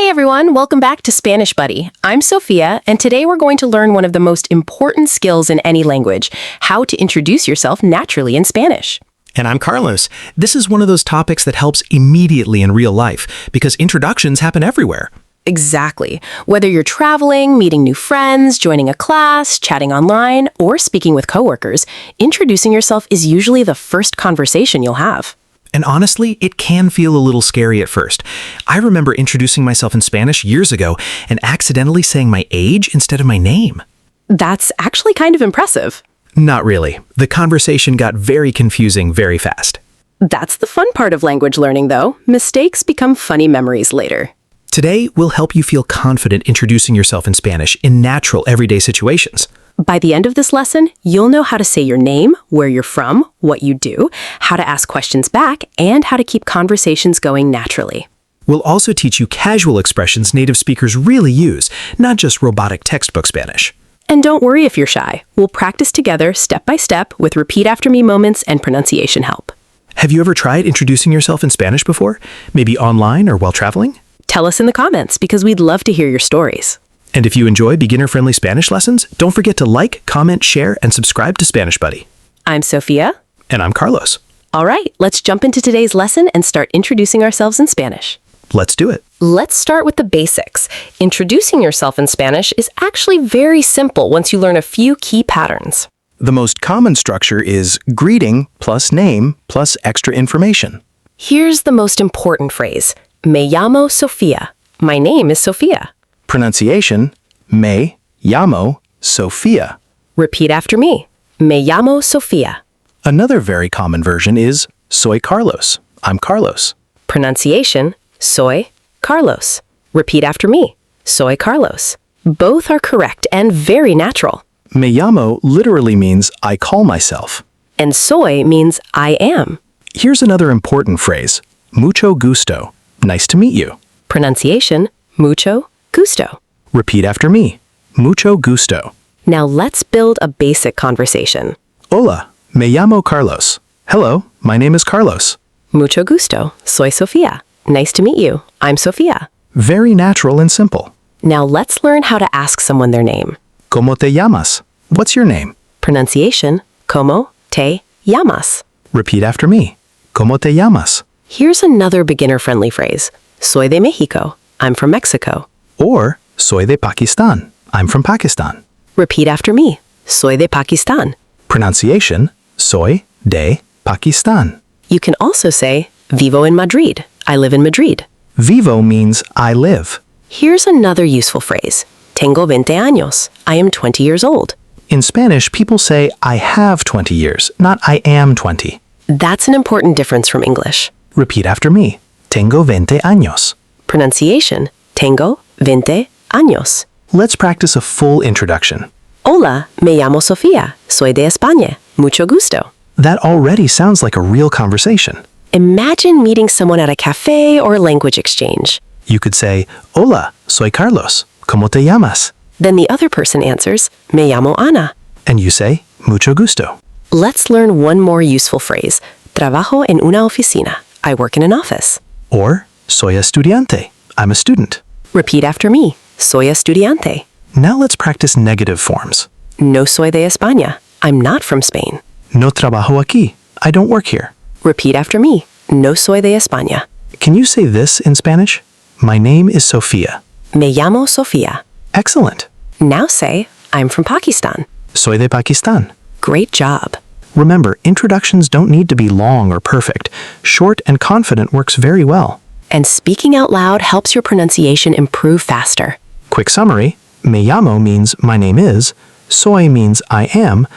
Hey everyone, welcome back to SpanishBuddy. I'm Sofia, and today we're going to learn one of the most important skills in any language, how to introduce yourself naturally in Spanish. And I'm Carlos. This is one of those topics that helps immediately in real life because introductions happen everywhere. Exactly. Whether you're traveling, meeting new friends, joining a class, chatting online, or speaking with coworkers, introducing yourself is usually the first conversation you'll have. And honestly, it can feel a little scary at first. I remember introducing myself in Spanish years ago and accidentally saying my age instead of my name. That's actually kind of impressive. Not really. The conversation got very confusing very fast. That's the fun part of language learning, though. Mistakes become funny memories later. Today, we'll help you feel confident introducing yourself in Spanish in natural, everyday situations. By the end of this lesson, you'll know how to say your name, where you're from, what you do, how to ask questions back, and how to keep conversations going naturally. We'll also teach you casual expressions native speakers really use, not just robotic textbook Spanish. And don't worry if you're shy. We'll practice together step by step with repeat after me moments and pronunciation help. Have you ever tried introducing yourself in Spanish before? Maybe online or while traveling? Tell us in the comments because we'd love to hear your stories. And if you enjoy beginner-friendly Spanish lessons, don't forget to like, comment, share, and subscribe to SpanishBuddy. I'm Sofia. And I'm Carlos. All right, let's jump into today's lesson and start introducing ourselves in Spanish. Let's do it. Let's start with the basics. Introducing yourself in Spanish is actually very simple once you learn a few key patterns. The most common structure is greeting plus name plus extra information. Here's the most important phrase. Me llamo Sofia. My name is Sofia. Pronunciation, me llamo Sofia. Repeat after me. Me llamo Sofia. Another very common version is soy Carlos. I'm Carlos. Pronunciation, soy Carlos. Repeat after me. Soy Carlos. Both are correct and very natural. Me llamo literally means I call myself. And soy means I am. Here's another important phrase. Mucho gusto. Nice to meet you. Pronunciation, mucho gusto. Repeat after me. Mucho gusto. Now let's build a basic conversation. Hola, me llamo Carlos. Hello, my name is Carlos. Mucho gusto. Soy Sofia. Nice to meet you. I'm Sofia. Very natural and simple. Now let's learn how to ask someone their name. ¿Cómo te llamas? What's your name? Pronunciation, ¿Cómo te llamas? Repeat after me. ¿Cómo te llamas? Here's another beginner-friendly phrase. Soy de México. I'm from Mexico. Or, soy de Pakistan. I'm from Pakistan. Repeat after me. Soy de Pakistan. Pronunciation, soy de Pakistan. You can also say, vivo en Madrid. I live in Madrid. Vivo means I live. Here's another useful phrase. Tengo 20 años. I am 20 years old. In Spanish, people say I have 20 years, not I am 20. That's an important difference from English. Repeat after me. Tengo 20 años. Pronunciation, tengo 20 años. Let's practice a full introduction. Hola, me llamo Sofía. Soy de España. Mucho gusto. That already sounds like a real conversation. Imagine meeting someone at a cafe or language exchange. You could say, Hola, soy Carlos. ¿Cómo te llamas? Then the other person answers, me llamo Ana. And you say, Mucho gusto. Let's learn one more useful phrase. Trabajo en una oficina. I work in an office. Or, soy estudiante. I'm a student. Repeat after me. Soy estudiante. Now let's practice negative forms. No soy de España. I'm not from Spain. No trabajo aquí. I don't work here. Repeat after me. No soy de España. Can you say this in Spanish? My name is Sofia. Me llamo Sofía. Excellent. Now say, I'm from Pakistan. Soy de Pakistan. Great job. Remember, introductions don't need to be long or perfect. Short and confident works very well. And speaking out loud helps your pronunciation improve faster. Quick summary. Me llamo means my name is. Soy means I am.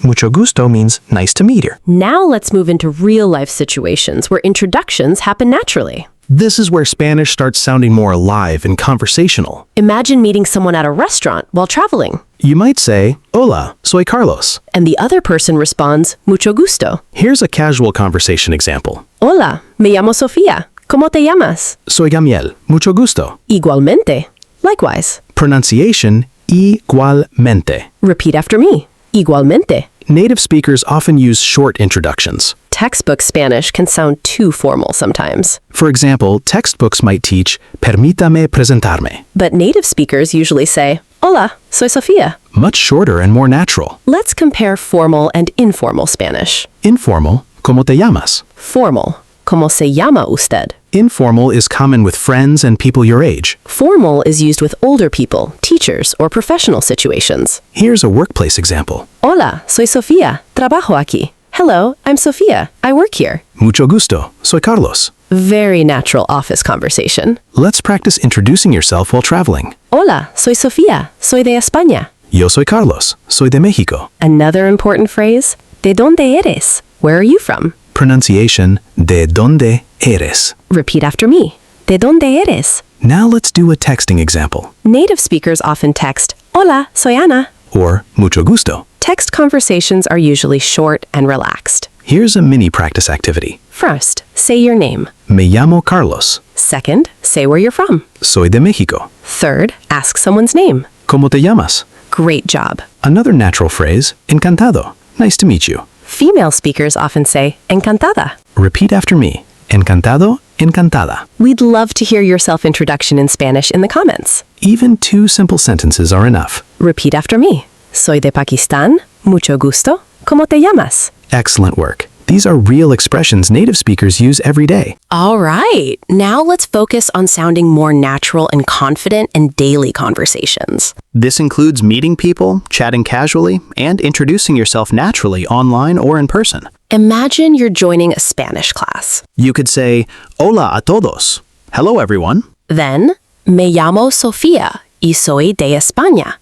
Mucho gusto means nice to meet you. Now let's move into real-life situations where introductions happen naturally. This is where Spanish starts sounding more alive and conversational. Imagine meeting someone at a restaurant while traveling. You might say, Hola, soy Carlos. And the other person responds, Mucho gusto. Here's a casual conversation example. Hola, me llamo Sofía. ¿Cómo te llamas? Soy Gamiel. Mucho gusto. Igualmente. Likewise. Pronunciation, igualmente. Repeat after me. Igualmente. Native speakers often use short introductions. Textbook Spanish can sound too formal sometimes. For example, textbooks might teach, permítame presentarme. But native speakers usually say, Hola, soy Sofia. Much shorter and more natural. Let's compare formal and informal Spanish. Informal, ¿cómo te llamas? Formal, ¿cómo se llama usted? Informal is common with friends and people your age. Formal is used with older people, teachers, or professional situations. Here's a workplace example. Hola, soy Sofia. Trabajo aquí. Hello, I'm Sofia. I work here. Mucho gusto, soy Carlos. Very natural office conversation. Let's practice introducing yourself while traveling. Hola, soy Sofia. Soy de España. Yo soy Carlos, soy de México. Another important phrase, ¿de dónde eres? Where are you from? Pronunciation, ¿de dónde eres? Repeat after me. ¿De dónde eres? Now let's do a texting example. Native speakers often text, Hola, soy Ana. Or, mucho gusto. Text conversations are usually short and relaxed. Here's a mini practice activity. First, say your name. Me llamo Carlos. Second, say where you're from. Soy de México. Third, ask someone's name. ¿Cómo te llamas? Great job. Another natural phrase, encantado. Nice to meet you. Female speakers often say, encantada. Repeat after me. Encantado, encantada. We'd love to hear your self-introduction in Spanish in the comments. Even 2 simple sentences are enough. Repeat after me. Soy de Pakistán. Mucho gusto. ¿Cómo te llamas? Excellent work. These are real expressions native speakers use every day. All right. Now let's focus on sounding more natural and confident in daily conversations. This includes meeting people, chatting casually, and introducing yourself naturally online or in person. Imagine you're joining a Spanish class. You could say, Hola a todos. Hello, everyone. Then, me llamo Sofía y soy de España.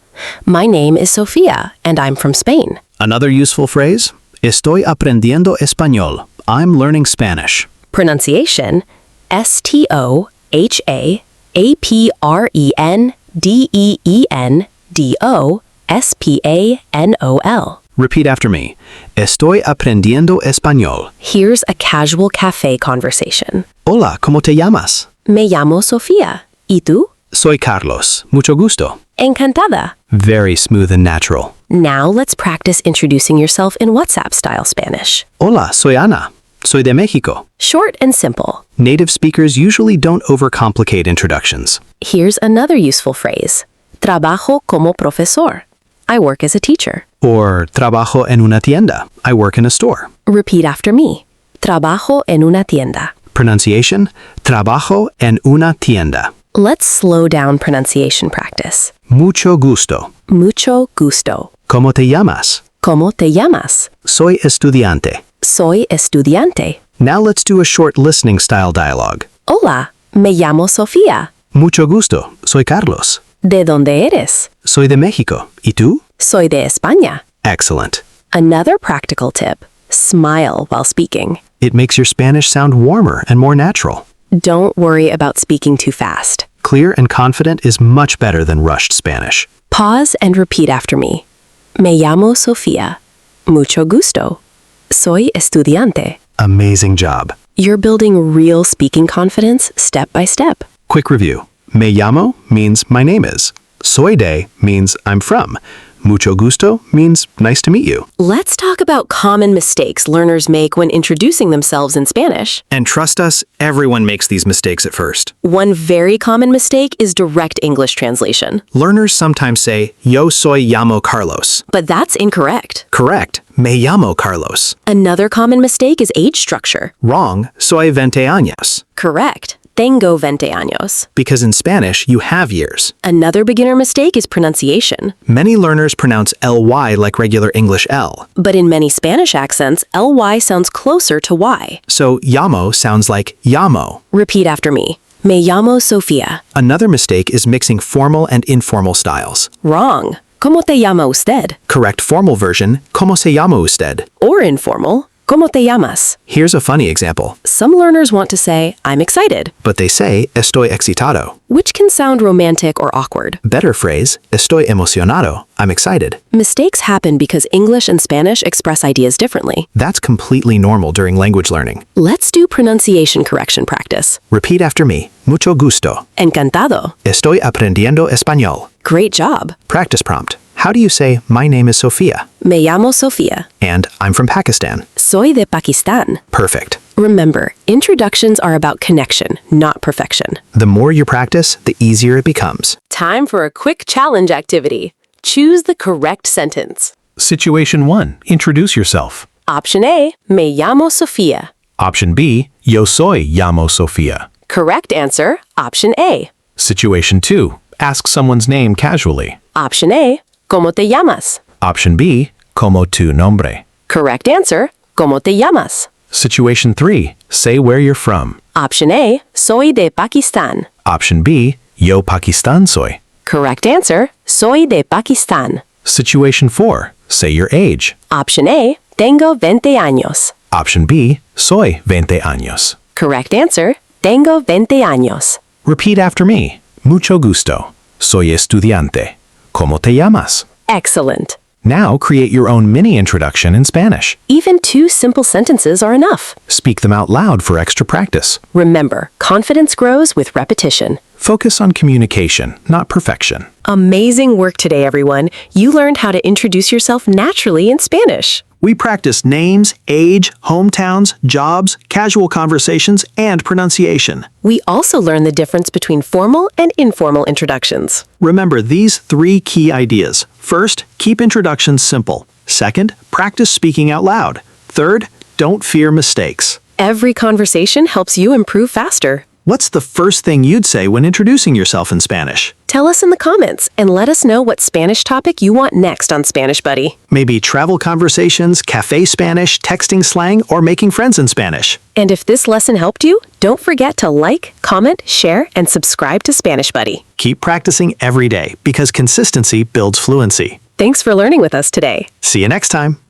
My name is Sofia, and I'm from Spain. Another useful phrase, Estoy aprendiendo español. I'm learning Spanish. Pronunciation, StoyAprendiendo Repeat after me. Estoy aprendiendo español. Here's a casual cafe conversation. Hola, ¿cómo te llamas? Me llamo Sofía. ¿Y tú? Soy Carlos. Mucho gusto. Encantada. Very smooth and natural. Now let's practice introducing yourself in WhatsApp-style Spanish. Hola, soy Ana. Soy de México. Short and simple. Native speakers usually don't overcomplicate introductions. Here's another useful phrase. Trabajo como profesor. I work as a teacher. Or, trabajo en una tienda. I work in a store. Repeat after me. Trabajo en una tienda. Pronunciation, trabajo en una tienda. Let's slow down pronunciation practice. Mucho gusto. Mucho gusto. ¿Cómo te llamas? ¿Cómo te llamas? Soy estudiante. Soy estudiante. Now let's do a short listening style dialogue. Hola, me llamo Sofía. Mucho gusto. Soy Carlos. ¿De dónde eres? Soy de México. ¿Y tú? Soy de España. Excellent. Another practical tip. Smile while speaking. It makes your Spanish sound warmer and more natural. Don't worry about speaking too fast. Clear and confident is much better than rushed Spanish. Pause and repeat after me. Me llamo Sofía. Mucho gusto. Soy estudiante. Amazing job. You're building real speaking confidence step by step. Quick review. Me llamo means my name is. Soy de means I'm from. Mucho gusto means nice to meet you. Let's talk about common mistakes learners make when introducing themselves in Spanish. And trust us, everyone makes these mistakes at first. One very common mistake is direct English translation. Learners sometimes say, Yo soy llamo Carlos. But that's incorrect. Correct. Me llamo Carlos. Another common mistake is age structure. Wrong. Soy 20 años. Correct. Tengo 20 años. Because in Spanish, you have years. Another beginner mistake is pronunciation. Many learners pronounce ly like regular English L. But in many Spanish accents, ly sounds closer to y. So llamo sounds like llamo. Repeat after me. Me llamo Sofía. Another mistake is mixing formal and informal styles. Wrong. ¿Cómo te llama usted? Correct formal version, ¿Cómo se llama usted? Or informal, ¿Cómo te llamas? Here's a funny example. Some learners want to say, I'm excited, But they say, estoy excitado. which can sound romantic or awkward. Better phrase, estoy emocionado. I'm excited. Mistakes happen because English and Spanish express ideas differently. That's completely normal during language learning. Let's do pronunciation correction practice. Repeat after me. Mucho gusto. Encantado. Estoy aprendiendo español. Great job. Practice prompt. How do you say, my name is Sofia, Me llamo Sofia. and I'm from Pakistan? Soy de Pakistan. Perfect. Remember, introductions are about connection, not perfection. The more you practice, the easier it becomes. Time for a quick challenge activity. Choose the correct sentence. Situation 1. Introduce yourself. Option A, Me llamo Sofia. Option B. Yo soy llamo Sofia. Correct answer, option A. Situation 2. Ask someone's name casually. Option A, ¿Cómo te llamas? Option B. Como tu nombre. Correct answer, ¿Cómo te llamas? Situation 3. Say where you're from. Option A, Soy de Pakistan. Option B. Yo Pakistan soy. Correct answer, Soy de Pakistan. Situation 4. Say your age. Option A, Tengo 20 años. Option B. Soy 20 años. Correct answer, Tengo 20 años. Repeat after me. Mucho gusto. Soy estudiante. ¿Cómo te llamas? Excellent. Now create your own mini introduction in Spanish. Even 2 simple sentences are enough. Speak them out loud for extra practice. Remember, confidence grows with repetition. Focus on communication, not perfection. Amazing work today, everyone. You learned how to introduce yourself naturally in Spanish. We practiced names, age, hometowns, jobs, casual conversations, and pronunciation. We also learned the difference between formal and informal introductions. Remember these 3 key ideas. First, keep introductions simple. Second, practice speaking out loud. Third, don't fear mistakes. Every conversation helps you improve faster. What's the first thing you'd say when introducing yourself in Spanish? Tell us in the comments and let us know what Spanish topic you want next on SpanishBuddy. Maybe travel conversations, cafe Spanish, texting slang, or making friends in Spanish. And if this lesson helped you, don't forget to like, comment, share, and subscribe to SpanishBuddy. Keep practicing every day because consistency builds fluency. Thanks for learning with us today. See you next time.